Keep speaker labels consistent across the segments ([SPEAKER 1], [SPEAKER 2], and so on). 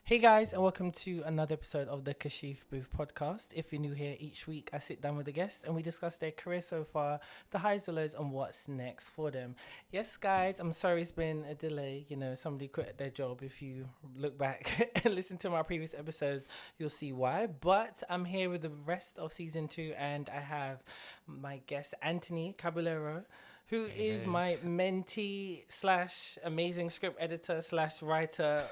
[SPEAKER 1] Hey guys, and welcome to another episode of the Kashif Booth podcast. If you're new here, each week I sit down with a guest and we discuss their career so far, the highs, the lows, and what's next for them. Yes, guys, I'm sorry it's been a delay. You know, somebody quit their job. If you look back and listen to my previous episodes, you'll see why. But I'm here with the rest of season 2, and I have my guest, Anthony Caballero, who is my mentee slash amazing script editor slash writer,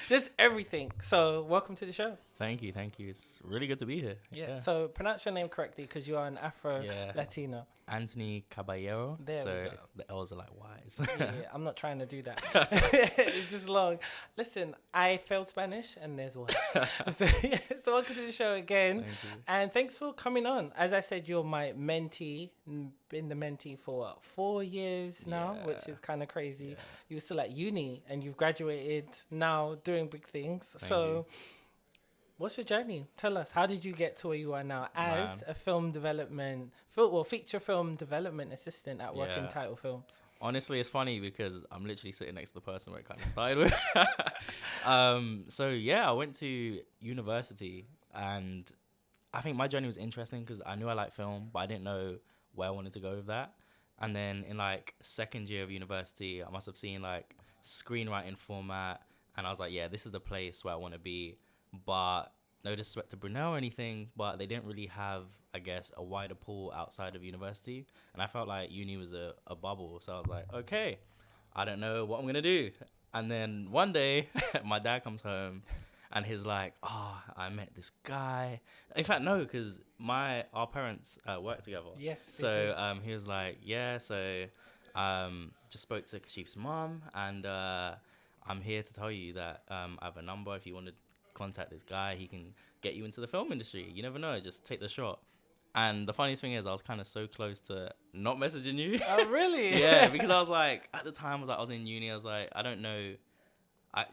[SPEAKER 1] just everything. So welcome to the show.
[SPEAKER 2] Thank you. It's really good to be here.
[SPEAKER 1] Yeah. So pronounce your name correctly because you are an Afro-Latino.
[SPEAKER 2] Anthony Caballero.
[SPEAKER 1] There we go.
[SPEAKER 2] The L's are like Y's.
[SPEAKER 1] yeah, I'm not trying to do that. It's just long. Listen, I failed Spanish and there's one. So welcome to the show again.
[SPEAKER 2] Thank you.
[SPEAKER 1] And thanks for coming on. As I said, you're my mentee. Been the mentee for 4 years now, which is kind of crazy. Yeah. You were still at uni and you've graduated now doing big things.
[SPEAKER 2] Thank you.
[SPEAKER 1] What's your journey? Tell us, how did you get to where you are now as a feature film development assistant at Working Title Films?
[SPEAKER 2] Honestly, it's funny because I'm literally sitting next to the person where it kind of started with. I went to university and I think my journey was interesting because I knew I liked film, but I didn't know where I wanted to go with that. And then in like second year of university, I must have seen like screenwriting format and I was like, yeah, this is the place where I want to be. But no disrespect to Brunel or anything, but they didn't really have, I guess, a wider pool outside of university. And I felt like uni was a bubble. So I was like, okay, I don't know what I'm going to do. And then one day, my dad comes home and he's like, I met this guy. In fact, no, because our parents work together.
[SPEAKER 1] Yes.
[SPEAKER 2] So he was like, just spoke to Kashif's mom and I'm here to tell you that I have a number if you want to contact this guy, he can get you into the film industry. You never know, just take the shot. And the funniest thing is I was kind of so close to not messaging you.
[SPEAKER 1] Oh, really?
[SPEAKER 2] Yeah, because I was like, at the time I was in uni, I was like, I don't know,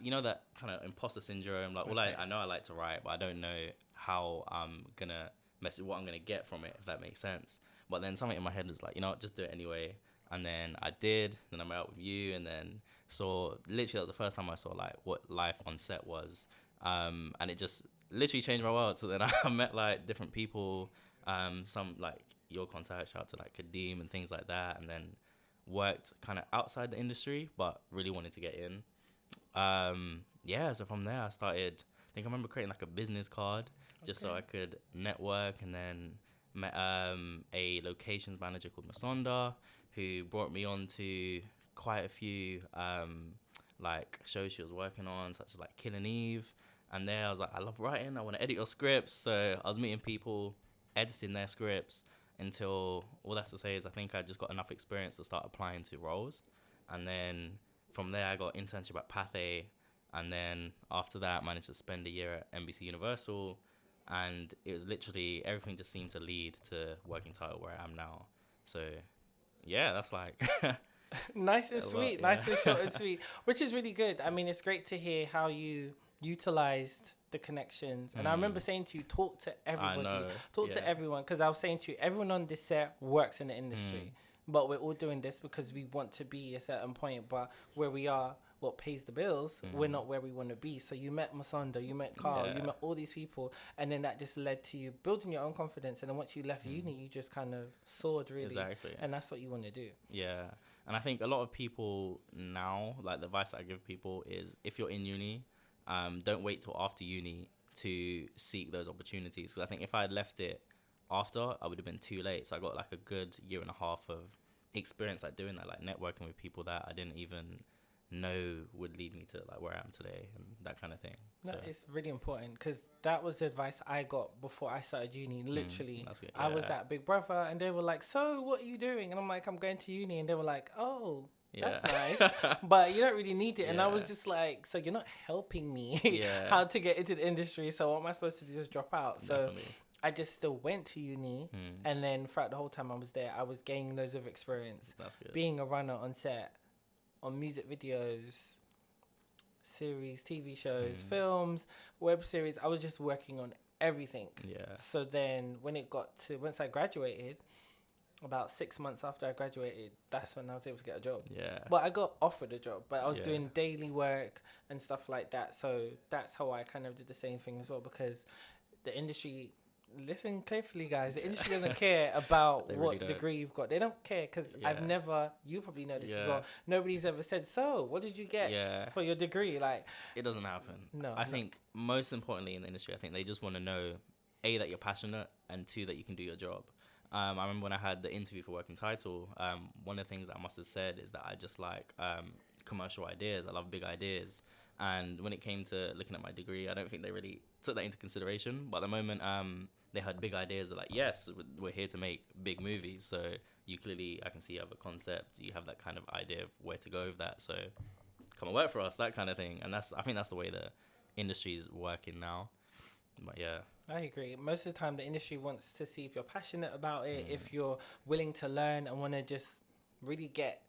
[SPEAKER 2] you know that kind of imposter syndrome, like, well, I know I like to write, but I don't know how I'm gonna message, what I'm gonna get from it, if that makes sense. But then something in my head was like, you know what, just do it anyway. And then I did, then I met up with you, and then literally that was the first time I saw like what life on set was. And it just literally changed my world. So then I met like different people, some like your contact, shout out to like Kadeem and things like that, and then worked kind of outside the industry, but really wanted to get in. So from there I started, I think I remember creating like a business card just so I could network, and then met a locations manager called Masonda who brought me on to quite a few like shows she was working on, such as like Killing Eve. And there I was like, I love writing, I want to edit your scripts. So I was meeting people, editing their scripts until, all that's to say is I think I just got enough experience to start applying to roles. And then from there I got internship at Pathé. And then after that I managed to spend a year at NBC Universal. And it was literally, everything just seemed to lead to Working Title where I am now. So yeah, that's like...
[SPEAKER 1] Nice and sweet, nice and short and sweet, which is really good. I mean, it's great to hear how you utilized the connections. And I remember saying to you, talk to everybody, to everyone, because I was saying to you, everyone on this set works in the industry, but we're all doing this because we want to be a certain point, but where we are, what pays the bills, we're not where we want to be. So you met Masonda, you met Carl, you met all these people, and then that just led to you building your own confidence. And then once you left uni, you just kind of soared, really.
[SPEAKER 2] Exactly.
[SPEAKER 1] And that's what you want to do.
[SPEAKER 2] Yeah. And I think a lot of people now, like the advice I give people is, if you're in uni, don't wait till after uni to seek those opportunities. Because I think if I had left it after, I would have been too late. So I got like a good year and a half of experience like doing that, like networking with people that I didn't even know would lead me to like where I am today and that kind of thing.
[SPEAKER 1] No, it's really important because that was the advice I got before I started uni. Literally, I was at Big Brother and they were like, so what are you doing? And I'm like, I'm going to uni. And they were like, oh, that's nice, but you don't really need it. And I was just like, so you're not helping me how to get into the industry. So what am I supposed to do? Just drop out? So I just still went to uni. And then throughout the whole time I was there, I was gaining loads of experience.
[SPEAKER 2] That's good.
[SPEAKER 1] Being a runner on set, on music videos, series, TV shows, films, web series. I was just working on everything.
[SPEAKER 2] Yeah.
[SPEAKER 1] So then when it got to, once I graduated, about 6 months after I graduated, that's when I was able to get a job.
[SPEAKER 2] Yeah.
[SPEAKER 1] But I got offered a job, but I was
[SPEAKER 2] Yeah.
[SPEAKER 1] doing daily work and stuff like that. So that's how I kind of did the same thing as well, because the industry, listen carefully, guys, the industry doesn't care about
[SPEAKER 2] They
[SPEAKER 1] what
[SPEAKER 2] really don't.
[SPEAKER 1] degree you've got. They don't care, because I've
[SPEAKER 2] Yeah.
[SPEAKER 1] never, you probably know this as
[SPEAKER 2] Yeah.
[SPEAKER 1] well, nobody's ever said, so what did you get
[SPEAKER 2] Yeah.
[SPEAKER 1] for your degree? Like,
[SPEAKER 2] It doesn't happen.
[SPEAKER 1] No,
[SPEAKER 2] I
[SPEAKER 1] no.
[SPEAKER 2] think most importantly in the industry, I think they just want to know, A, that you're passionate, and 2, that you can do your job. I remember when I had the interview for Working Title, one of the things that I must have said is that I just like commercial ideas. I love big ideas. And when it came to looking at my degree, I don't think they really took that into consideration. But at the moment, they had big ideas. They're like, yes, we're here to make big movies. So you clearly, I can see you have a concept. You have that kind of idea of where to go with that. So come and work for us, that kind of thing. And I think that's the way the industry is working now. But yeah.
[SPEAKER 1] I agree. Most of the time, the industry wants to see if you're passionate about it, if you're willing to learn and want to just really get,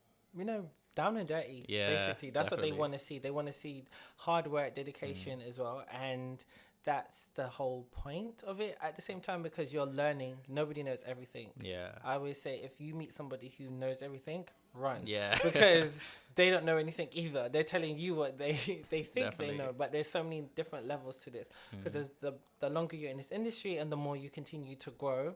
[SPEAKER 1] down and dirty.
[SPEAKER 2] Yeah,
[SPEAKER 1] basically, that's what
[SPEAKER 2] definitely.
[SPEAKER 1] they want to see. They want to see hard work, dedication as well, and that's the whole point of it. At the same time, because you're learning, nobody knows everything.
[SPEAKER 2] Yeah.
[SPEAKER 1] I always say, if you meet somebody who knows everything, run.
[SPEAKER 2] Yeah.
[SPEAKER 1] Because they don't know anything either. They're telling you what they think
[SPEAKER 2] Definitely.
[SPEAKER 1] they know. But there's so many different levels to this. Because the longer you're in this industry and the more you continue to grow,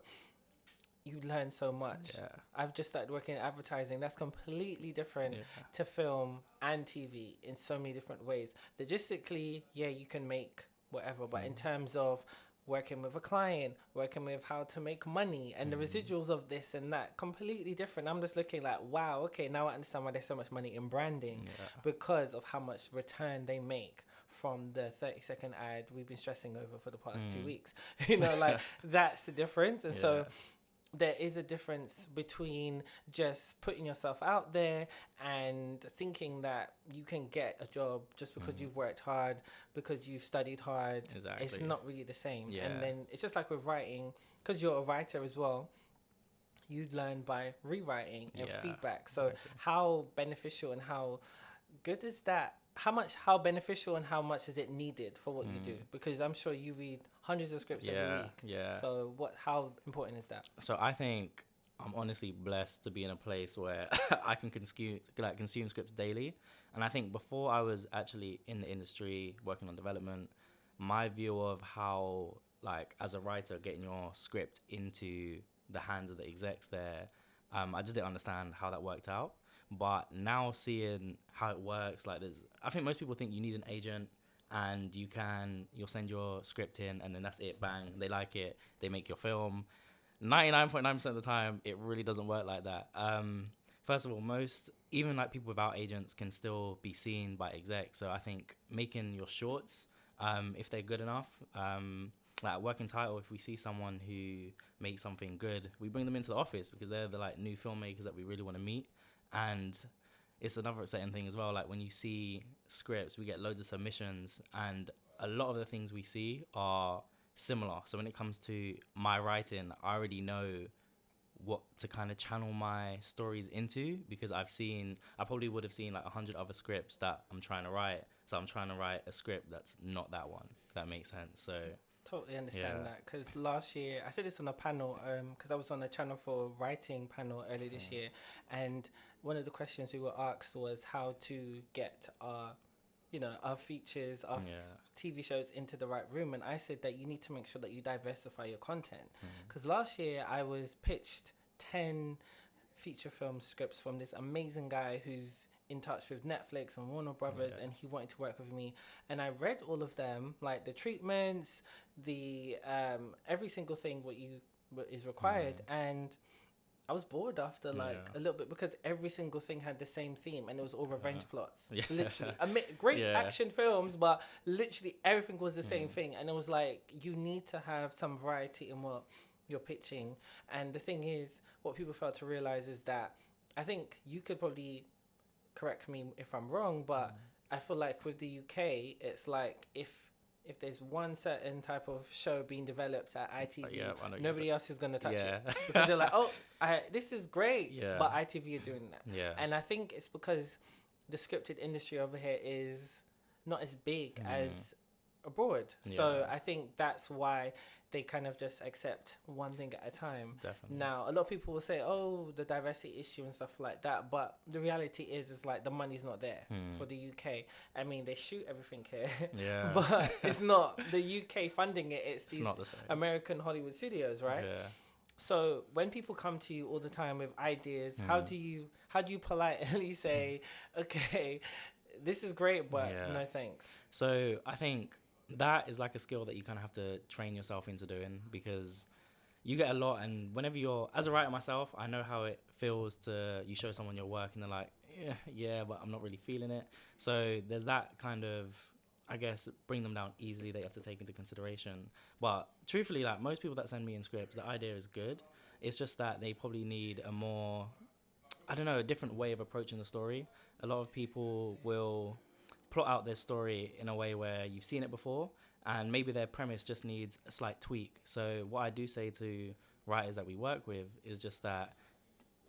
[SPEAKER 1] you learn so much.
[SPEAKER 2] Yeah.
[SPEAKER 1] I've just started working in advertising. That's completely different
[SPEAKER 2] Yeah.
[SPEAKER 1] to film and TV in so many different ways. Logistically, yeah, you can make whatever. But in terms of working with a client, working with how to make money and the residuals of this and that, completely different. I'm just looking like, wow, okay, now I understand why there's so much money in branding, because of how much return they make from the 30-second ad we've been stressing over for the past 2 weeks. That's the difference. And so there is a difference between just putting yourself out there and thinking that you can get a job just because you've worked hard, because you've studied hard.
[SPEAKER 2] Exactly.
[SPEAKER 1] It's not really the same.
[SPEAKER 2] Yeah.
[SPEAKER 1] And then it's just like with writing, because you're a writer as well, you learn by rewriting and
[SPEAKER 2] Yeah,
[SPEAKER 1] feedback. So
[SPEAKER 2] exactly.
[SPEAKER 1] how beneficial and how good is that? How beneficial and how much is it needed for what you do? Because I'm sure you read hundreds of scripts every week.
[SPEAKER 2] Yeah.
[SPEAKER 1] So how important is that?
[SPEAKER 2] So I think I'm honestly blessed to be in a place where I can consume scripts daily. And I think before I was actually in the industry working on development, my view of how, like, as a writer, getting your script into the hands of the execs there, I just didn't understand how that worked out. But now seeing how it works, like, I think most people think you need an agent, and you'll send your script in and then that's it, bang, they like it, they make your film. 99.9% of the time, it really doesn't work like that. First of all, even like people without agents can still be seen by execs. So I think making your shorts, if they're good enough, like Working Title, if we see someone who makes something good, we bring them into the office because they're the like new filmmakers that we really want to meet. And it's another exciting thing as well. Like when you see scripts, we get loads of submissions, and a lot of the things we see are similar. So when it comes to my writing, I already know what to kind of channel my stories into, because I probably would have seen like 100 other scripts that I'm trying to write. So I'm trying to write a script that's not that one, if that makes sense. So
[SPEAKER 1] Totally understand
[SPEAKER 2] Yeah.
[SPEAKER 1] that, because last year I said this on a panel, because I was on a channel for writing panel earlier this year, and one of the questions we were asked was how to get our features, our TV shows into the right room. And I said that you need to make sure that you diversify your content, because last year I was pitched 10 feature film scripts from this amazing guy who's in touch with Netflix and Warner Brothers, and he wanted to work with me, and I read all of them, like the treatments, the every single thing what is required, and I was bored after a little bit, because every single thing had the same theme, and it was all revenge plots.
[SPEAKER 2] Yeah.
[SPEAKER 1] Literally, great action films, but literally everything was the same thing, and it was like, you need to have some variety in what you're pitching. And the thing is, what people fail to realize is that, I think you could probably correct me if I'm wrong, but I feel like with the UK, it's like if there's one certain type of show being developed at ITV, nobody else is going to touch it, because they're like, oh, this is great, but ITV are doing that. And I think it's because the scripted industry over here is not as big as abroad. So
[SPEAKER 2] Yeah.
[SPEAKER 1] I think that's why they kind of just accept one thing at a time.
[SPEAKER 2] Definitely.
[SPEAKER 1] Now, a lot of people will say, "Oh, the diversity issue and stuff like that," but the reality is like the money's not there for the UK. I mean, they shoot everything here,
[SPEAKER 2] Yeah.
[SPEAKER 1] but it's not the UK funding it. It's these
[SPEAKER 2] not the same.
[SPEAKER 1] American Hollywood studios, right?
[SPEAKER 2] Yeah.
[SPEAKER 1] So when people come to you all the time with ideas, how do you politely say, "Okay, this is great, but
[SPEAKER 2] Yeah.
[SPEAKER 1] no thanks"?
[SPEAKER 2] So I think that is like a skill that you kind of have to train yourself into doing, because you get a lot, and whenever you're, as a writer myself, I know how it feels to, you show someone your work and they're like, yeah, but I'm not really feeling it. So there's that kind of, I guess, bring them down easily that you have to take into consideration. But truthfully, like most people that send me in scripts, the idea is good. It's just that they probably need a more, I don't know, a different way of approaching the story. A lot of people will plot out their story in a way where you've seen it before, and maybe their premise just needs a slight tweak. So what I do say to writers that we work with is just that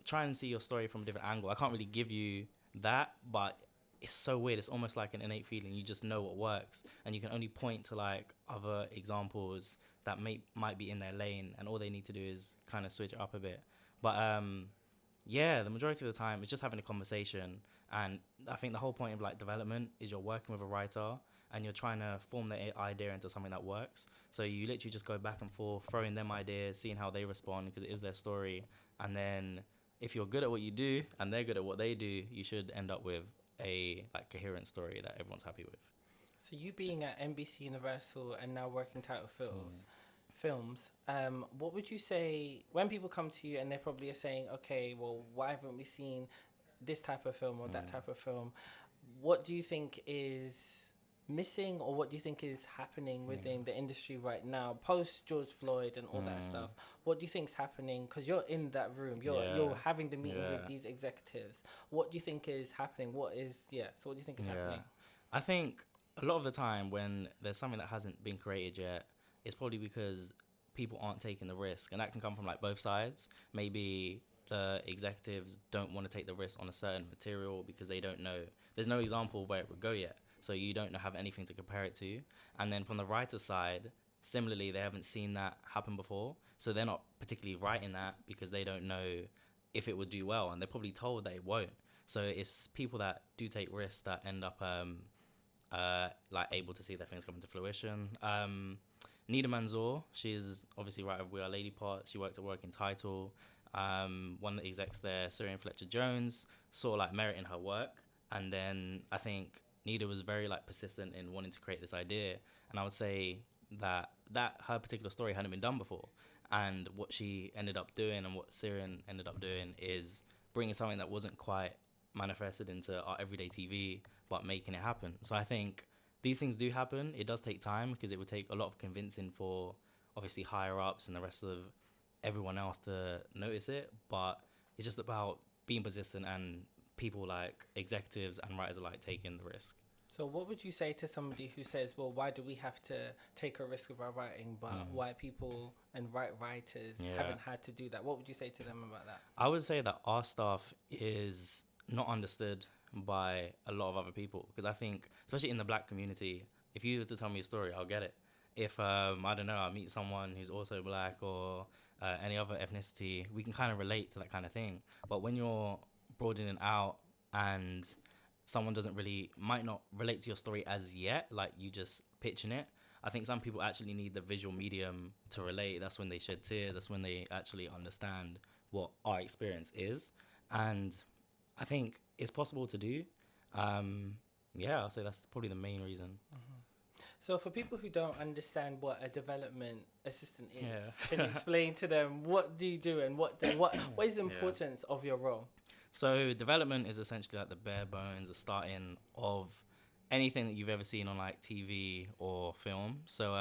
[SPEAKER 2] try and see your story from a different angle. I can't really give you that, but it's so weird. It's almost like an innate feeling. You just know what works, and you can only point to like other examples that might be in their lane, and all they need to do is kind of switch it up a bit. But yeah, the majority of the time it's just having a conversation. And I think the whole point of like development is you're working with a writer and you're trying to form the idea into something that works. So you literally just go back and forth, throwing them ideas, seeing how they respond, because it is their story. And then if you're good at what you do and they're good at what they do, you should end up with a like coherent story that everyone's happy with.
[SPEAKER 1] So you being at NBC Universal and now working Title Films, what would you say when people come to you and they probably are saying, okay, well, why haven't we seen this type of film or that type of film? What do you think is missing, or what do you think is happening within the industry right now, post George Floyd and all that stuff? What do you think is happening? Because you're in that room, you're having the meetings with these executives. What do you think is happening? So what do you think is happening?
[SPEAKER 2] I think a lot of the time when there's something that hasn't been created yet, it's probably because people aren't taking the risk, and that can come from like both sides. Maybe the executives don't want to take the risk on a certain material because they don't know, there's no example where it would go yet, so you don't have anything to compare it to. And then from the writer's side, similarly, they haven't seen that happen before, so they're not particularly writing that because they don't know if it would do well, and they're probably told that it won't. So it's people that do take risks that end up like able to see their things come into fruition. Nida Manzoor, she's obviously writer of We Are Lady Part. She worked at Working Title. One of the execs there, Syrian Fletcher Jones, saw like merit in her work, and then I think Nida was very like persistent in wanting to create this idea. And I would say that her particular story hadn't been done before, and what she ended up doing and what Syrian ended up doing is bringing something that wasn't quite manifested into our everyday TV, but making it happen. So I think these things do happen. It does take time because it would take a lot of convincing for obviously higher ups and the rest of everyone else to notice it, but it's just about being persistent, and people like executives and writers alike taking the risk.
[SPEAKER 1] So what would you say to somebody who says, well, why do we have to take a risk with our writing, but white people and writers haven't had to do that? What would you say to them about that?
[SPEAKER 2] I would say that our stuff is not understood by a lot of other people, because I think, especially in the black community, if you were to tell me a story, I'll get it. If, I don't know, I meet someone who's also black or any other ethnicity, we can kind of relate to that kind of thing. But when you're broadening out and someone might not relate to your story as yet, like you just pitching it, I think some people actually need the visual medium to relate. That's when they shed tears. That's when they actually understand what our experience is. And I think it's possible to do. I'll say that's probably the main reason.
[SPEAKER 1] Mm-hmm. So for people who don't understand what a development assistant is, can you explain to them what do you do and what is the importance of your role?
[SPEAKER 2] So development is essentially like the bare bones, the starting of anything that you've ever seen on like TV or film. So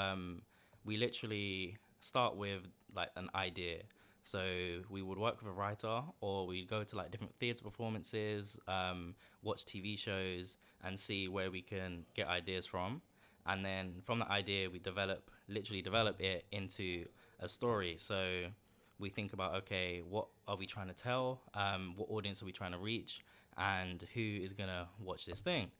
[SPEAKER 2] we literally start with like an idea. So we would work with a writer, or we'd go to like different theatre performances, watch TV shows, and see where we can get ideas from. And then from that idea, we literally develop it into a story. So we think about, okay, what are we trying to tell? What audience are we trying to reach? And who is going to watch this thing?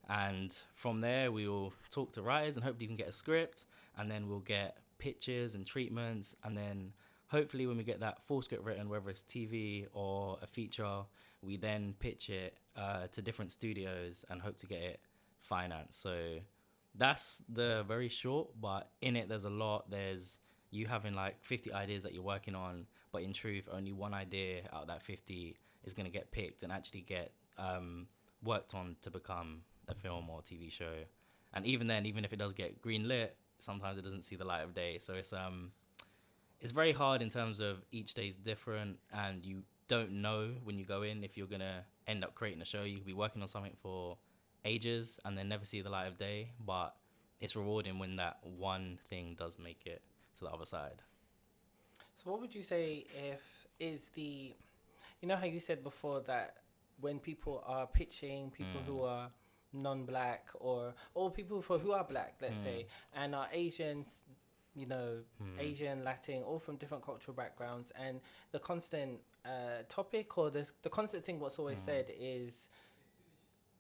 [SPEAKER 2] And from there, we will talk to writers and hopefully we can get a script, and then we'll get pitches and treatments, and then hopefully when we get that full script written, whether it's TV or a feature, we then pitch it to different studios and hope to get it financed. So that's the very short, but in it there's a lot. There's you having like 50 ideas that you're working on, but in truth only one idea out of that 50 is going to get picked and actually get worked on to become a film or TV show. And even then, even if it does get greenlit, sometimes it doesn't see the light of day. So it's very hard in terms of each day's different, and you don't know when you go in if you're gonna end up creating a show. You could be working on something for ages and then never see the light of day, but it's rewarding when that one thing does make it to the other side.
[SPEAKER 1] So what would you say you know how you said before that when people are pitching, people who are non-black or people who are black, let's say, and are Asians, you know, Asian, Latin, all from different cultural backgrounds, and the constant topic or the constant thing what's always said is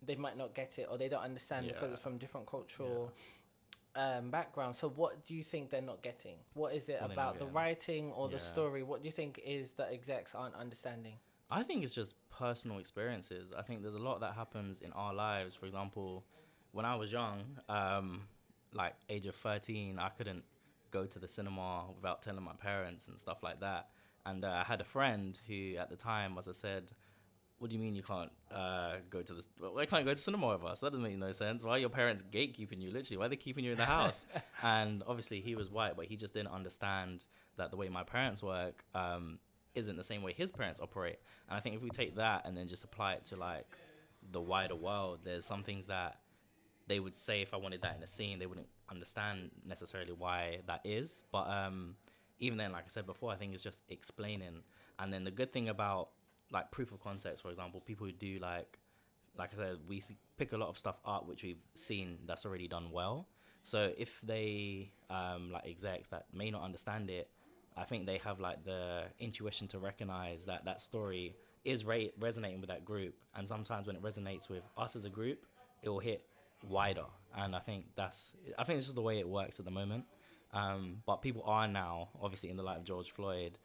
[SPEAKER 1] they might not get it or they don't understand because it's from different cultural backgrounds. So what do you think they're not getting? What is it about the writing or the story? What do you think is that execs aren't understanding?
[SPEAKER 2] I think it's just personal experiences. I think there's a lot that happens in our lives. For example, when I was young, like age of 13, I couldn't go to the cinema without telling my parents and stuff like that. And I had a friend who at the time, as I said, what do you mean you can't go to the... Why can't you go to cinema with us? That doesn't make no sense. Why are your parents gatekeeping you, literally? Why are they keeping you in the house? And obviously he was white, but he just didn't understand that the way my parents work isn't the same way his parents operate. And I think if we take that and then just apply it to like the wider world, there's some things that they would say if I wanted that in a scene, they wouldn't understand necessarily why that is. But even then, like I said before, I think it's just explaining. And then the good thing about like proof of concepts, for example, people who do like I said, we pick a lot of stuff up which we've seen that's already done well. So if they like execs that may not understand it, I think they have like the intuition to recognize that that story is resonating with that group. And sometimes when it resonates with us as a group, it will hit wider. And I think it's just the way it works at the moment. But people are now, obviously in the light of George Floyd,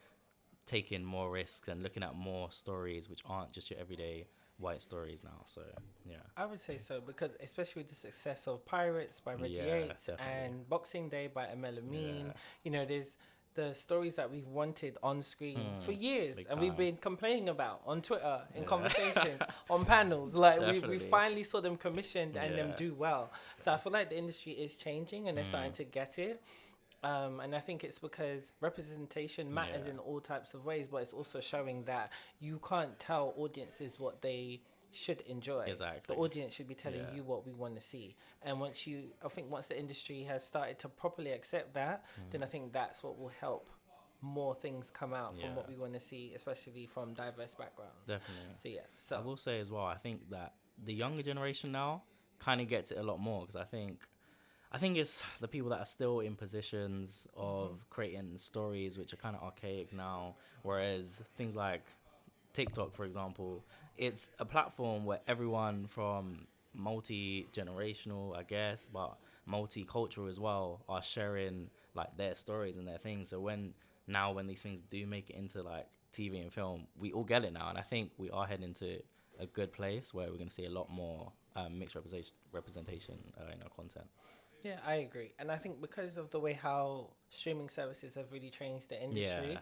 [SPEAKER 2] taking more risks and looking at more stories which aren't just your everyday white stories now. So yeah,
[SPEAKER 1] I would say so, because especially with the success of Pirates by Reggie Yates and Boxing Day by Amel Amin, you know, there's the stories that we've wanted on screen for years and we've been complaining about on Twitter, in conversations, on panels. Like we finally saw them commissioned and them do well. So I feel like the industry is changing and they're starting to get it. And I think it's because representation matters in all types of ways, but it's also showing that you can't tell audiences what they should enjoy.
[SPEAKER 2] Exactly.
[SPEAKER 1] The audience should be telling you what we want to see. And once the industry has started to properly accept that, then I think that's what will help more things come out from what we want to see, especially from diverse backgrounds.
[SPEAKER 2] Definitely.
[SPEAKER 1] So
[SPEAKER 2] I will say as well, I think that the younger generation now kind of gets it a lot more, because I think it's the people that are still in positions of creating stories which are kind of archaic now, whereas things like TikTok, for example, it's a platform where everyone from multi-generational, I guess, but multicultural as well, are sharing like their stories and their things. So when these things do make it into like TV and film, we all get it now. And I think we are heading to a good place where we're going to see a lot more mixed representation in our content.
[SPEAKER 1] Yeah, I agree. And I think because of the way how streaming services have really changed the industry,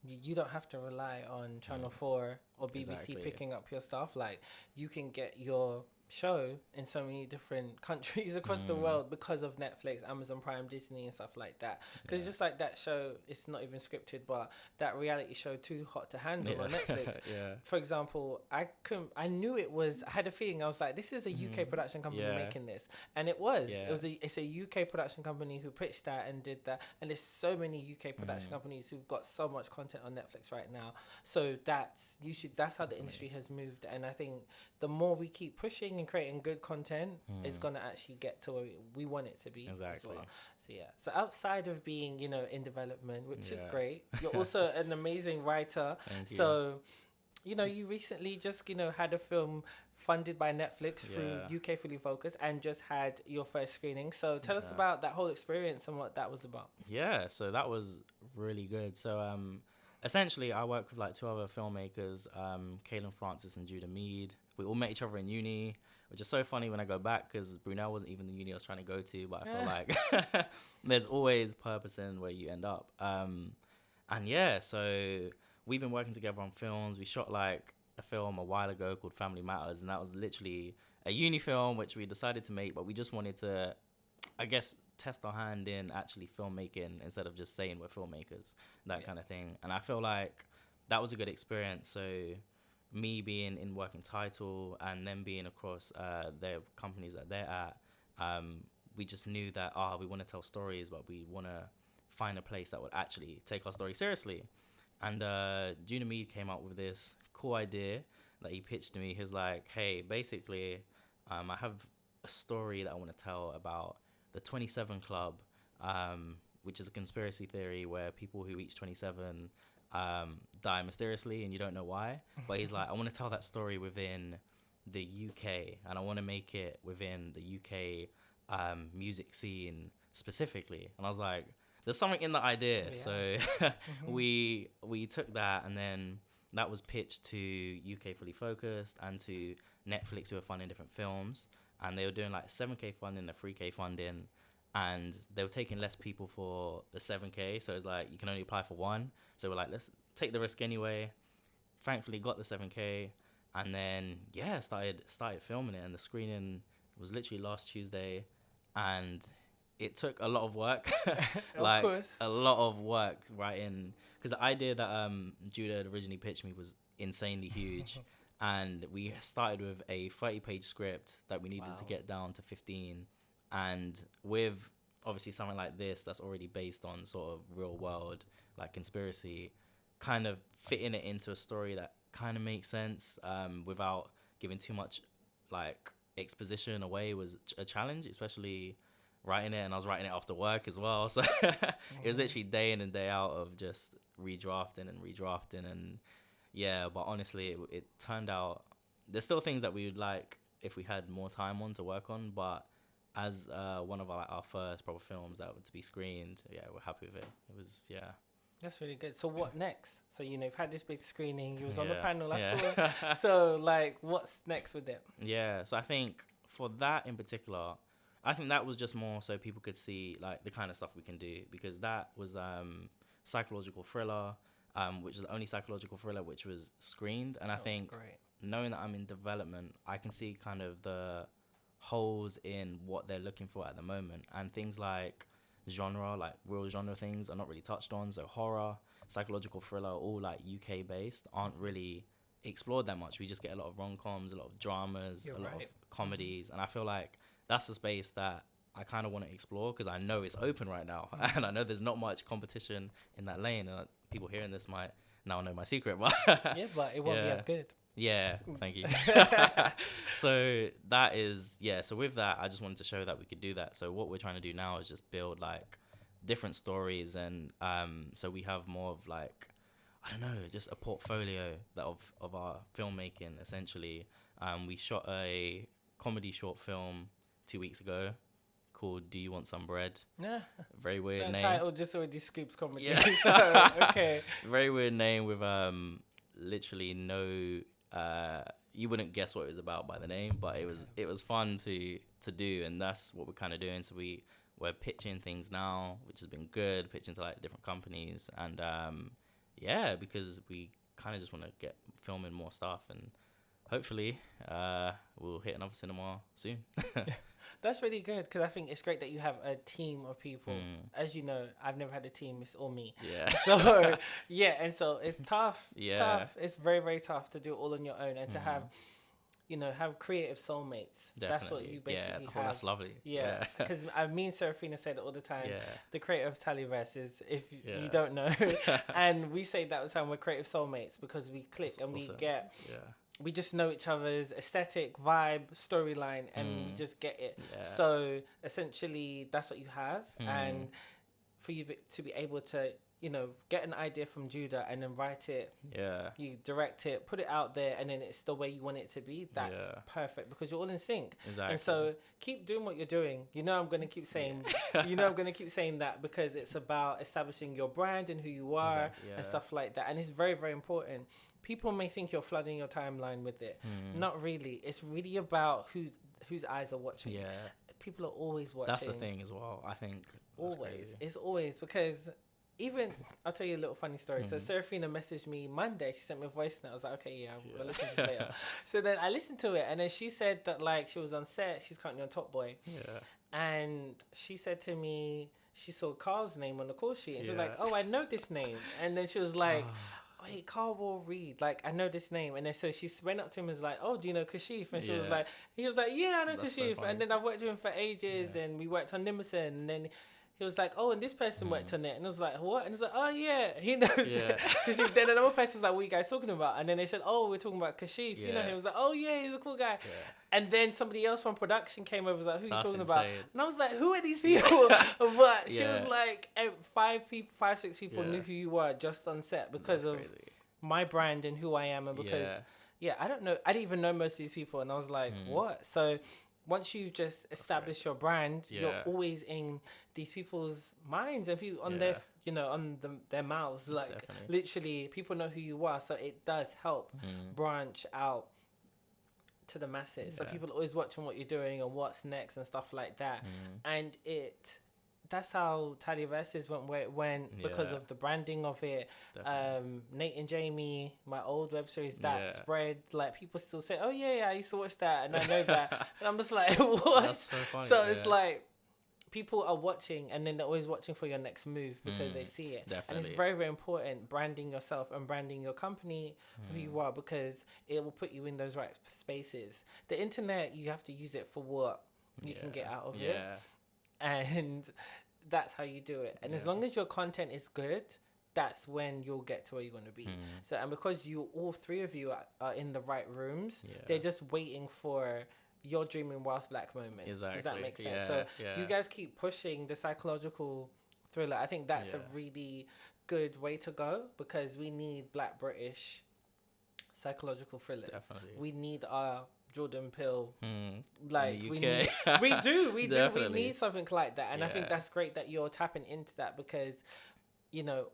[SPEAKER 1] you don't have to rely on Channel 4 or BBC picking up your stuff. Like, you can get your show in so many different countries across the world because of Netflix, Amazon Prime, Disney and stuff like that. Because it's just like that show, it's not even scripted, but that reality show Too Hot to Handle on Netflix. For example, I knew I had a feeling, I was like, this is a UK production company making this. And it was. It's a UK production company who pitched that and did that. And there's so many UK production companies who've got so much content on Netflix right now. So that's how the industry has moved. And I think the more we keep pushing and creating good content, it's going to actually get to where we want it to be as well. So outside of being, in development, which is great, you're also an amazing writer.
[SPEAKER 2] Thank you.
[SPEAKER 1] So, you recently just, had a film funded by Netflix through UK Fully Focused, and just had your first screening. So tell us about that whole experience and what that was about.
[SPEAKER 2] Yeah, so that was really good. So essentially, I work with like two other filmmakers, Kaylin Francis and Judah Mead. We all met each other in uni, which is so funny when I go back because Brunel wasn't even the uni I was trying to go to, but I feel like there's always purpose in where you end up. And yeah, so we've been working together on films. We shot like a film a while ago called Family Matters, and that was literally a uni film which we decided to make, but we just wanted to, I guess, test our hand in actually filmmaking instead of just saying we're filmmakers, that kind of thing. And I feel like that was a good experience. So me being in working title and them being across their companies that they're at, we just knew that we want to tell stories, but we want to find a place that would actually take our story seriously. And Judah Mead came up with this cool idea that he pitched to me. He was like, hey, basically, I have a story that I want to tell about the 27 Club, which is a conspiracy theory where people who reach 27 die mysteriously and you don't know why. But he's like, I want to tell that story within the UK, and I want to make it within the UK music scene specifically. And I was like, there's something in the idea. So we took that, and then that was pitched to UK Fully Focused and to Netflix, who were funding different films, and they were doing like 7K funding and 3K funding, and they were taking less people for the 7K, so it's like you can only apply for one. So we're like, let's take the risk anyway. Thankfully got the 7K, and then started filming it, and the screening was literally last Tuesday, and it took a lot of work. Like, of course. A lot of work writing, because the idea that Judah had originally pitched me was insanely huge. And we started with a 30-page script that we needed to get down to 15. And with obviously something like this that's already based on sort of real world, like conspiracy, kind of fitting it into a story that kind of makes sense without giving too much like exposition away was a challenge, especially writing it. And I was writing it after work as well, so it was literally day in and day out of just redrafting and but honestly it turned out there's still things that we would like if we had more time on to work on, but as one of our first proper films that were to be screened, we're happy with it. It was
[SPEAKER 1] That's really good. So what next? So you've had this big screening, you was on the panel, I saw. So like what's next with it? So I think for that in particular, I think that was just more so people could see like the kind of stuff we can do, because that was psychological thriller, which is the only psychological thriller which was screened. And I think knowing that I'm in development, I can see kind of the holes in what they're looking for at the moment, and things like genre, like real genre things are not really touched on. So horror, psychological thriller, all like UK based, aren't really explored that much. We just get a lot of rom-coms, a lot of dramas, a lot of comedies, and I feel like that's the space that I kind of want to explore, because I know it's open right now and I know there's not much competition in that lane, and people hearing this might now know my secret, but but it won't be as good.
[SPEAKER 2] Thank you. So that is so with that I just wanted to show that we could do that. So what we're trying to do now is just build like different stories, and so we have more of like, I don't know, just a portfolio that of our filmmaking essentially. We shot a comedy short film 2 weeks ago called Do You Want Some Bread? Very weird name.
[SPEAKER 1] Title just already scoops comedy. So, okay.
[SPEAKER 2] Very weird name with literally no you wouldn't guess what it was about by the name, but it was fun to do, and that's what we're kind of doing. So we're pitching things now, which has been good, pitching to like different companies, and because we kind of just want to get filming more stuff, and hopefully we'll hit another cinema soon.
[SPEAKER 1] That's really good, because I think it's great that you have a team of people. As you know, I've never had a team, it's all me. So and so it's tough. It's tough. It's very, very tough to do it all on your own, and to have have creative soulmates.
[SPEAKER 2] Definitely.
[SPEAKER 1] That's what you basically have.
[SPEAKER 2] That's lovely.
[SPEAKER 1] Because me and Serafina say that all the time. The creative Tallyverse is, if you don't know, and we say that all the time, we're creative soulmates, because we click and we get we just know each other's aesthetic, vibe, storyline, and we just get it. So essentially that's what you have. And for you to be able to get an idea from Judah and then write it.
[SPEAKER 2] Yeah.
[SPEAKER 1] You direct it, put it out there, and then it's the way you want it to be. That's perfect because you're all in sync.
[SPEAKER 2] Exactly.
[SPEAKER 1] And so keep doing what you're doing. I'm going to keep saying, I'm going to keep saying that because it's about establishing your brand and who you are and stuff like that. And it's very, very important. People may think you're flooding your timeline with it. Not really. It's really about whose eyes are watching.
[SPEAKER 2] Yeah.
[SPEAKER 1] People are always watching.
[SPEAKER 2] That's the thing as well. I think
[SPEAKER 1] always. It's always because even I'll tell you a little funny story. So Serafina messaged me Monday. She sent me a voice note. I was like, okay, we'll listen to this later. So then I listened to it, and then she said that like she was on set. She's currently on Top Boy.
[SPEAKER 2] Yeah.
[SPEAKER 1] And she said to me she saw Carl's name on the call sheet, and she was like, oh, I know this name. And then she was like, wait, Carl will read. Like, I know this name. And then so she went up to him and was like, oh, do you know Kashif? And he was like, yeah, I know Kashif. So and then I've worked with him for ages, and we worked on Nimmerson. And then he was like, oh, and this person worked on it. And I was like, what? And he was like, oh, yeah, he knows it. Because then another person was like, what are you guys talking about? And then they said, oh, we're talking about Kashif. You know, he was like, oh, yeah, he's a cool guy. Yeah. And then somebody else from production came over and was like, who are you talking about? And I was like, who are these people? But she was like, 5, 6 people knew who you were just on set because of my brand and who I am. And because, I don't know. I didn't even know most of these people. And I was like, what? So once you've just established your brand, you're always in these people's minds and people on their, on their mouths. Like literally, people know who you are. So it does help branch out to the masses. So people are always watching what you're doing and what's next and stuff like that. And that's how Tallyverses went where it went because of the branding of it. Nate and Jamie, my old web series, that spread. Like people still say, oh yeah, I used to watch that and I know that. And I'm just like, what?
[SPEAKER 2] That's so funny.
[SPEAKER 1] So it's like people are watching and then they're always watching for your next move because they see it.
[SPEAKER 2] Definitely.
[SPEAKER 1] And it's very, very important branding yourself and branding your company for who you are because it will put you in those right spaces. The internet, you have to use it for what you can get out of it. And that's how you do it. And as long as your content is good, that's when you'll get to where you want to be. So, and because all three of you are in the right rooms, they're just waiting for your dreaming whilst black moment.
[SPEAKER 2] Exactly.
[SPEAKER 1] Does that make sense? So you guys keep pushing the psychological thriller. I think that's a really good way to go because we need Black British psychological thrillers. Definitely. We need our Jordan Peele, like we do. We need something like that, and I think that's great that you're tapping into that because,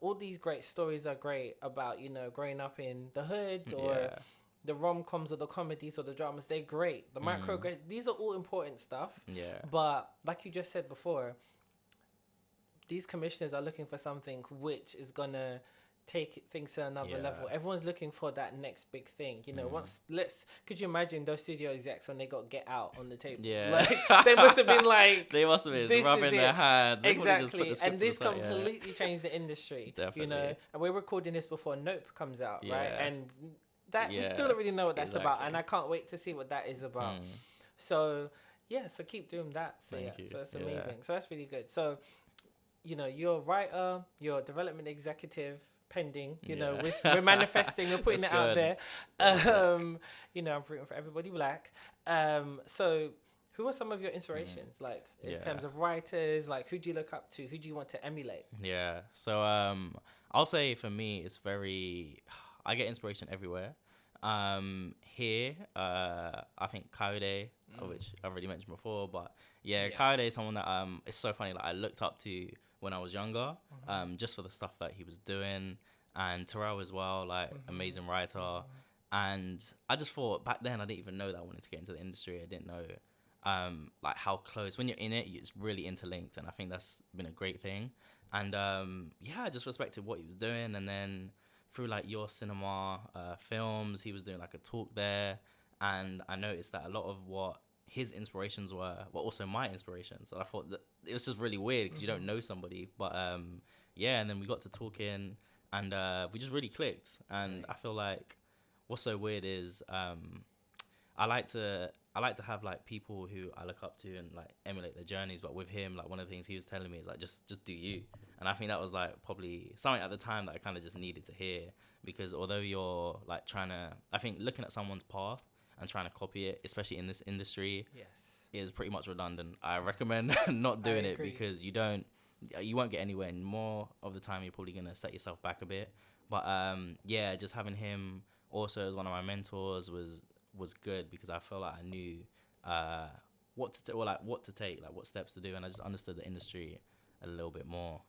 [SPEAKER 1] all these great stories are great about growing up in the hood or the rom-coms or the comedies or the dramas. They're great. The these are all important stuff. But like you just said before, these commissioners are looking for something which is gonna take things to another level. Everyone's looking for that next big thing. Could you imagine those studio execs when they got Get Out on the table? Like they must have been like
[SPEAKER 2] rubbing their hands.
[SPEAKER 1] Exactly. And this completely changed the industry. Definitely. And we're recording this before Nope comes out, right? And that we still don't really know what that's about, and I can't wait to see what that is about. So so keep doing that. So so it's amazing. So that's really good. So you're a writer, you're a development executive, pending, we're manifesting, we're putting it out there. I'm rooting for everybody black. So who are some of your inspirations, like in terms of writers? Like, who do you look up to? Who do you want to emulate?
[SPEAKER 2] So I'll say for me, it's I get inspiration everywhere. Here, I think Coyote, which I've already mentioned before, but Coyote is someone that it's so funny. Like I looked up to when I was younger, just for the stuff that he was doing, and Terrell as well, like amazing writer. And I just thought back then I didn't even know that I wanted to get into the industry. I didn't know like how close when you're in it, it's really interlinked, and I think that's been a great thing. And I just respected what he was doing, and then through like Your Cinema films, he was doing like a talk there, and I noticed that a lot of what his inspirations were also my inspirations. And I thought that it was just really weird because you don't know somebody, but and then we got to talking, and we just really clicked. And I feel like what's so weird is I like to have like people who I look up to and like emulate their journeys. But with him, like one of the things he was telling me is like just do you. And I think that was like probably something at the time that I kind of just needed to hear, because although you're like I think looking at someone's path and trying to copy it, especially in this industry, is pretty much redundant. I recommend not doing it because you don't you won't get anywhere. And more of the time, you're probably gonna set yourself back a bit. But yeah, just having him also as one of my mentors was good, because I felt like I knew what to take, like what steps to do, and I just understood the industry a little bit more.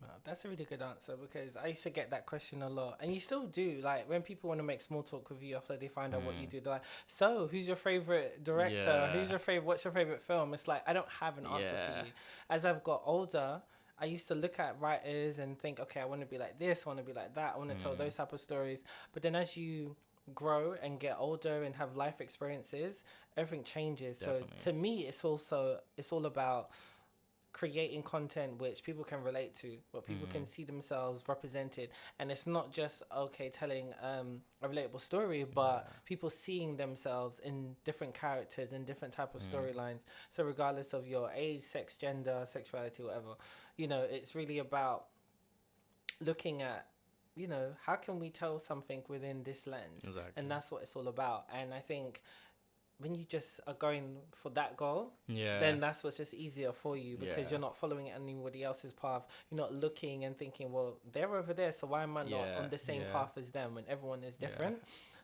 [SPEAKER 1] Wow, that's a really good answer, because I used to get that question a lot, and you still do. Like when people want to make small talk with you after they find out what you do, they're like, "So, who's your favorite director?
[SPEAKER 2] Yeah.
[SPEAKER 1] What's your favorite film?" It's like I don't have an answer for you. As I've got older, I used to look at writers and think, okay, I want to be like this, I want to be like that, I want to tell those type of stories. But then as you grow and get older and have life experiences, everything changes. Definitely. So to me, it's all about creating content which people can relate to, where people can see themselves represented, and it's not just telling a relatable story, but people seeing themselves in different characters and different type of storylines. So regardless of your age, sex, gender, sexuality, whatever, it's really about looking at, how can we tell something within this lens? Exactly. And that's what it's all about. And I think when you just are going for that goal, then that's what's just easier for you, because you're not following anybody else's path. You're not looking and thinking, well, they're over there, so why am I not on the same path as them, when everyone is different?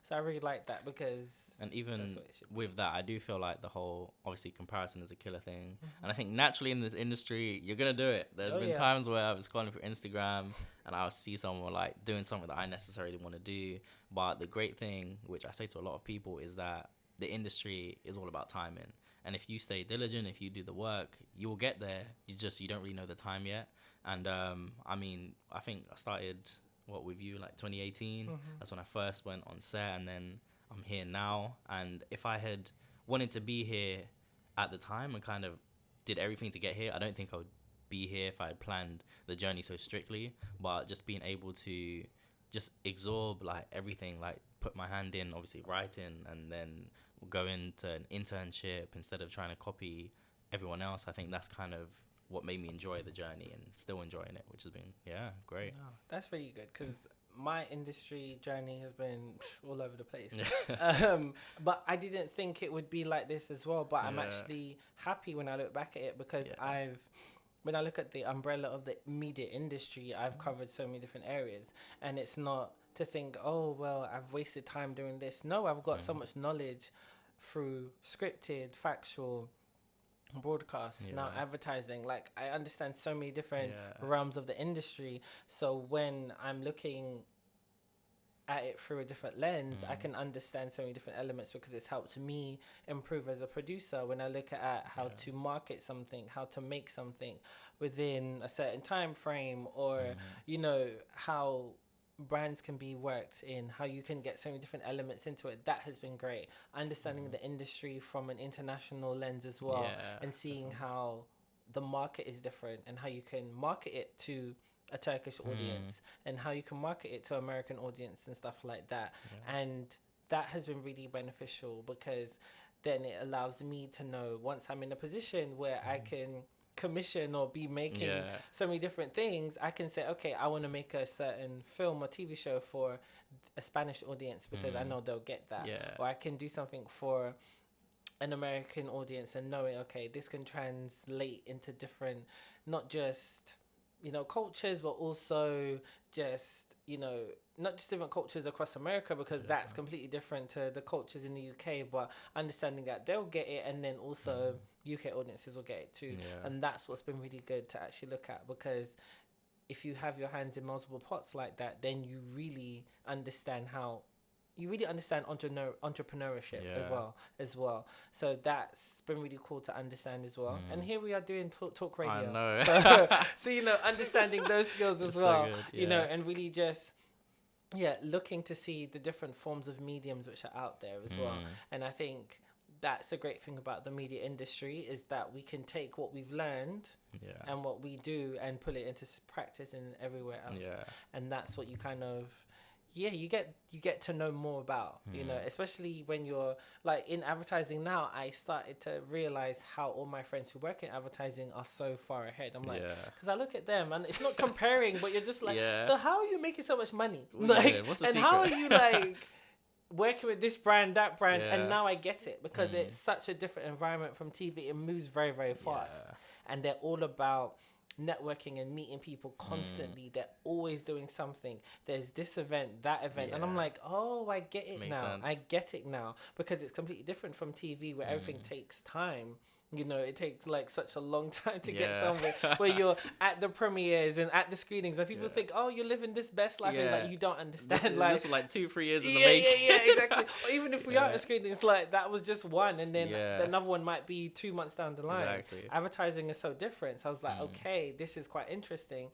[SPEAKER 1] So I really like that, because...
[SPEAKER 2] And even with that, I do feel like the whole, obviously, comparison is a killer thing. And I think naturally in this industry, you're going to do it. There's been times where I was scrolling through Instagram and I'll see someone like doing something that I necessarily want to do. But the great thing, which I say to a lot of people, is that the industry is all about timing. And if you stay diligent, if you do the work, you will get there. You don't really know the time yet. And I mean, I think I started with you like 2018. That's when I first went on set, and then I'm here now. And if I had wanted to be here at the time and kind of did everything to get here, I don't think I would be here if I had planned the journey so strictly. But just being able to just absorb like everything, like put my hand in, obviously writing, and then go into an internship instead of trying to copy everyone else, I think that's kind of what made me enjoy the journey and still enjoying it, which has been great.
[SPEAKER 1] Oh, that's really good, because my industry journey has been all over the place. But I didn't think it would be like this as well, but I'm actually happy when I look back at it, because when I look at the umbrella of the media industry, I've covered so many different areas, and it's not to think, oh, well, I've wasted time doing this. No, I've got so much knowledge through scripted, factual, broadcast, now advertising. Like, I understand so many different realms of the industry. So when I'm looking at it through a different lens, I can understand so many different elements, because it's helped me improve as a producer when I look at how to market something, how to make something within a certain time frame, or how brands can be worked in, how you can get so many different elements into it. That has been great. Understanding the industry from an international lens as well, and seeing how the market is different, and how you can market it to a Turkish audience, and how you can market it to American audience and stuff like that. And that has been really beneficial, because then it allows me to know, once I'm in a position where I can commission or be making so many different things, I can say, okay, I want to make a certain film or TV show for a Spanish audience, because I know they'll get that. Or I can do something for an American audience, and knowing, okay, this can translate into different, not just cultures, but also just not just different cultures across America, because that's completely different to the cultures in the UK, but understanding that they'll get it, and then also UK audiences will get it too. And that's what's been really good to actually look at, because if you have your hands in multiple pots like that, then you really understand entrepreneurship as well. So that's been really cool to understand as well. And here we are doing talk radio.
[SPEAKER 2] I know.
[SPEAKER 1] So understanding those skills as well. So good, and really just looking to see the different forms of mediums which are out there as well. And I think that's a great thing about the media industry, is that we can take what we've learned and what we do and put it into practice in everywhere else. And that's what you kind of you get to know more about, especially when you're like in advertising now. I started to realize how all my friends who work in advertising are so far ahead. I'm like, because I look at them, and it's not comparing, but you're just like, so how are you making so much money? Like,
[SPEAKER 2] what's the
[SPEAKER 1] and
[SPEAKER 2] secret?
[SPEAKER 1] how are you like working with this brand, that brand? And now I get it, because it's such a different environment from TV. It moves very, very fast, and they're all about networking and meeting people constantly. They're always doing something. There's this event, that event, and I'm like, oh, I get it
[SPEAKER 2] Makes
[SPEAKER 1] now.
[SPEAKER 2] sense.
[SPEAKER 1] I get it now, because it's completely different from TV, where everything takes time. You know, it takes like such a long time to get somewhere, where you're at the premieres and at the screenings, and people think, oh, you're living this best life. And like, you don't understand.
[SPEAKER 2] This was like 2-3 years in the
[SPEAKER 1] yeah,
[SPEAKER 2] making.
[SPEAKER 1] exactly. Or even if we are at a screening, it's like that was just one, and then another one might be 2 months down the line.
[SPEAKER 2] Exactly.
[SPEAKER 1] Advertising is so different. So I was like, okay, this is quite interesting.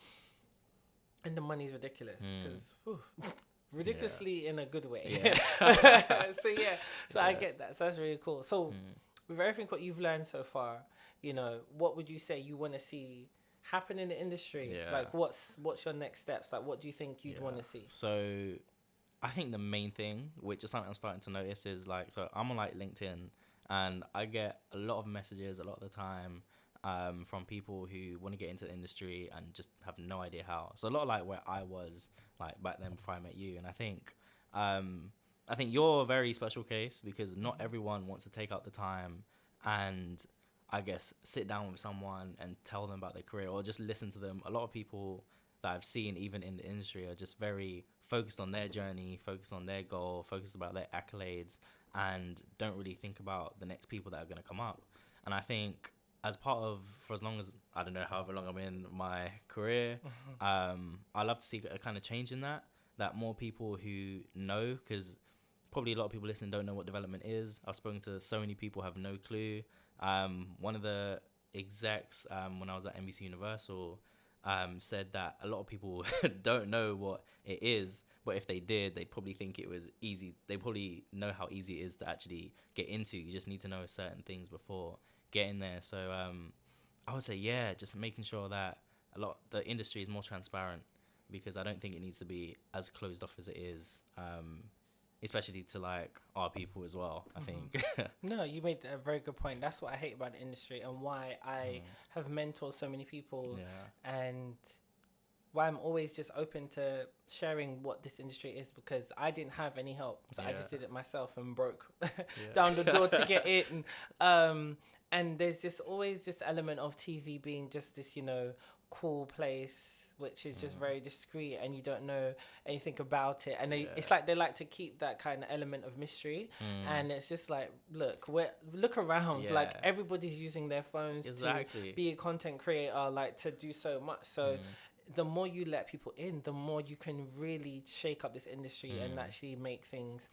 [SPEAKER 1] And the money's ridiculous, because ridiculously in a good way. So I get that. So that's really cool. So with everything what you've learned so far, you know, what would you say you want to see happen in the industry? Like, what's your next steps? Like, what do you think you'd want to see?
[SPEAKER 2] So I think the main thing, which is something I'm starting to notice, is like, so I'm on like LinkedIn, and I get a lot of messages a lot of the time from people who want to get into the industry and just have no idea how. So a lot of like where I was like back then before I met you. And I think you're a very special case, because not everyone wants to take out the time and, I guess, sit down with someone and tell them about their career, or just listen to them. A lot of people that I've seen, even in the industry, are just very focused on their journey, focused on their goal, focused about their accolades, and don't really think about the next people that are going to come up. And I think as part of, for as long as, I don't know, however long I'm in my career, I love to see a kind of change in that more people who know, because probably a lot of people listening don't know what development is. I've spoken to so many people who have no clue. One of the execs, when I was at NBC Universal, said that a lot of people don't know what it is, but if they did, they probably think it was easy. They probably know how easy it is to actually get into. You just need to know certain things before getting there. So I would say, just making sure that the industry is more transparent, because I don't think it needs to be as closed off as it is, especially to like our people as well, I think.
[SPEAKER 1] No, you made a very good point. That's what I hate about the industry, and why I have mentored so many people, and why I'm always just open to sharing what this industry is, because I didn't have any help. So I just did it myself and broke down the door to get in. And there's just always this element of TV being just this, you know, cool place, which is just very discreet, and you don't know anything about it. And it's like they like to keep that kind of element of mystery. And it's just like, look around. Like, everybody's using their phones to be a content creator, like to do so much. So the more you let people in, the more you can really shake up this industry and actually make things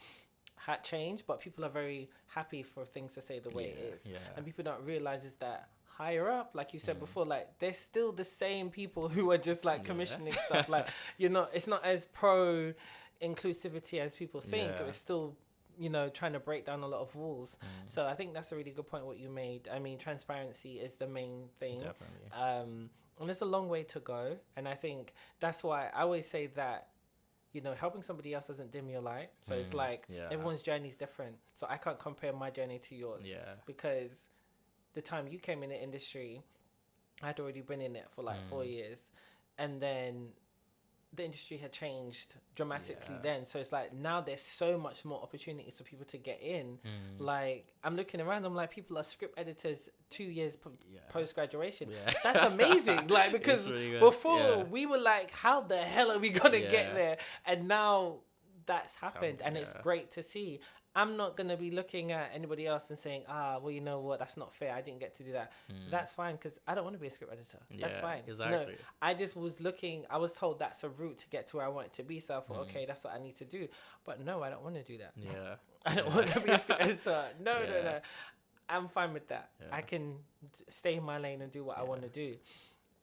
[SPEAKER 1] change. But people are very happy for things to stay the way it is. And people don't realize is that higher up, like you said before, like there's still the same people who are just like commissioning stuff. Like, it's not as pro inclusivity as people think. It's still, trying to break down a lot of walls. So I think that's a really good point what you made. I mean, transparency is the main thing.
[SPEAKER 2] Definitely.
[SPEAKER 1] And there's a long way to go. And I think that's why I always say that, helping somebody else doesn't dim your light. So it's like everyone's journey is different. So I can't compare my journey to yours. Because the time you came in the industry, I'd already been in it for like 4 years. And then the industry had changed dramatically then. So it's like now there's so much more opportunities for people to get in. Like, I'm looking around, I'm like, people are script editors 2 years post-graduation. That's amazing. Like, because really before we were like, how the hell are we going to get there? And now that's happened. And it's great to see. I'm not going to be looking at anybody else and saying, well, you know what, that's not fair. I didn't get to do that. That's fine, because I don't want to be a script editor. That's fine.
[SPEAKER 2] Exactly.
[SPEAKER 1] No, I just was I was told that's a route to get to where I want to be. So I thought, okay, that's what I need to do. But no, I don't want to do that. I don't want to be a script editor. No. I'm fine with that. I can stay in my lane and do what I want to do.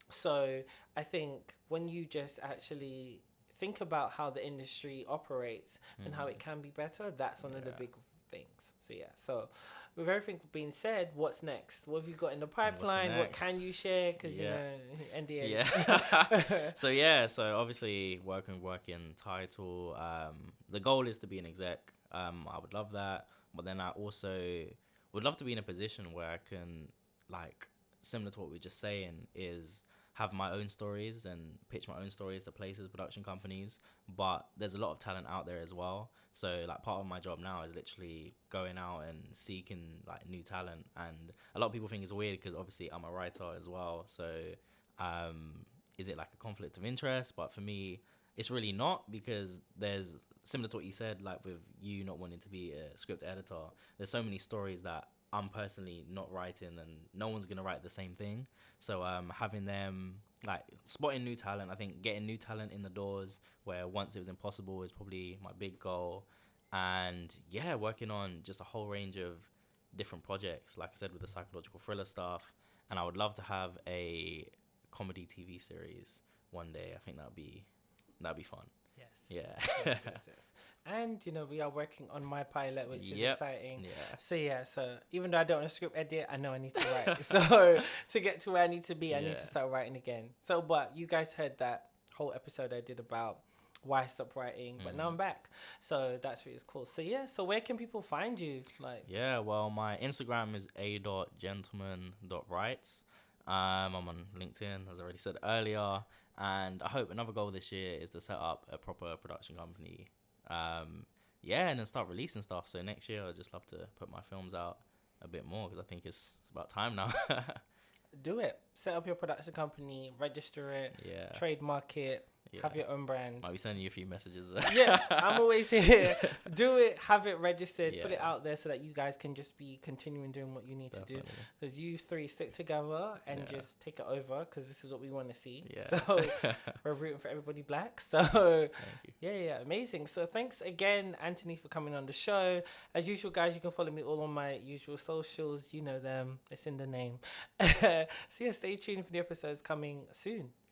[SPEAKER 1] So I think when you just actually think about how the industry operates and how it can be better, that's one of the big things. So with everything being said, what's next? What have you got in the pipeline? What can you share? Because NDA.
[SPEAKER 2] So obviously working title. The goal is to be an exec. I would love that, but then I also would love to be in a position where I can, like, similar to what we were just saying, is have my own stories and pitch my own stories to places, production companies. But there's a lot of talent out there as well. So like part of my job now is literally going out and seeking like new talent. And a lot of people think it's weird because obviously I'm a writer as well. So Is it like a conflict of interest? But for me, it's really not, because there's, similar to what you said, like with you not wanting to be a script editor, there's so many stories that I'm personally not writing, and no one's gonna write the same thing. So having them, like, spotting new talent, I think getting new talent in the doors where once it was impossible is probably my big goal. And yeah, working on just a whole range of different projects, like I said, with the psychological thriller stuff. And I would love to have a comedy TV series one day. I think that'd be fun.
[SPEAKER 1] Yes.
[SPEAKER 2] Yeah.
[SPEAKER 1] Yes. And, we are working on my pilot, which is exciting.
[SPEAKER 2] Yeah.
[SPEAKER 1] So even though I don't want to script edit, I know I need to write. So to get to where I need to be, I need to start writing again. So, but you guys heard that whole episode I did about why I stopped writing, but now I'm back. So that's really cool. So so where can people find you?
[SPEAKER 2] Well, my Instagram is a.gentleman.writes. I'm on LinkedIn, as I already said earlier. And I hope another goal this year is to set up a proper production company. And then start releasing stuff. So next year, I'd just love to put my films out a bit more, because I think it's about time now.
[SPEAKER 1] Do it. Set up your production company, register it, trademark it, have your own brand.
[SPEAKER 2] Might be sending you a few messages.
[SPEAKER 1] I'm always here. Do it, have it registered, put it out there so that you guys can just be continuing doing what you need to do. Because you three stick together and just take it over, because this is what we want to see. So we're rooting for everybody black. So
[SPEAKER 2] thank you.
[SPEAKER 1] Amazing. So thanks again, Anthony, for coming on the show. As usual, guys, you can follow me all on my usual socials. You know them. It's in the name. So stay tuned for the episodes coming soon.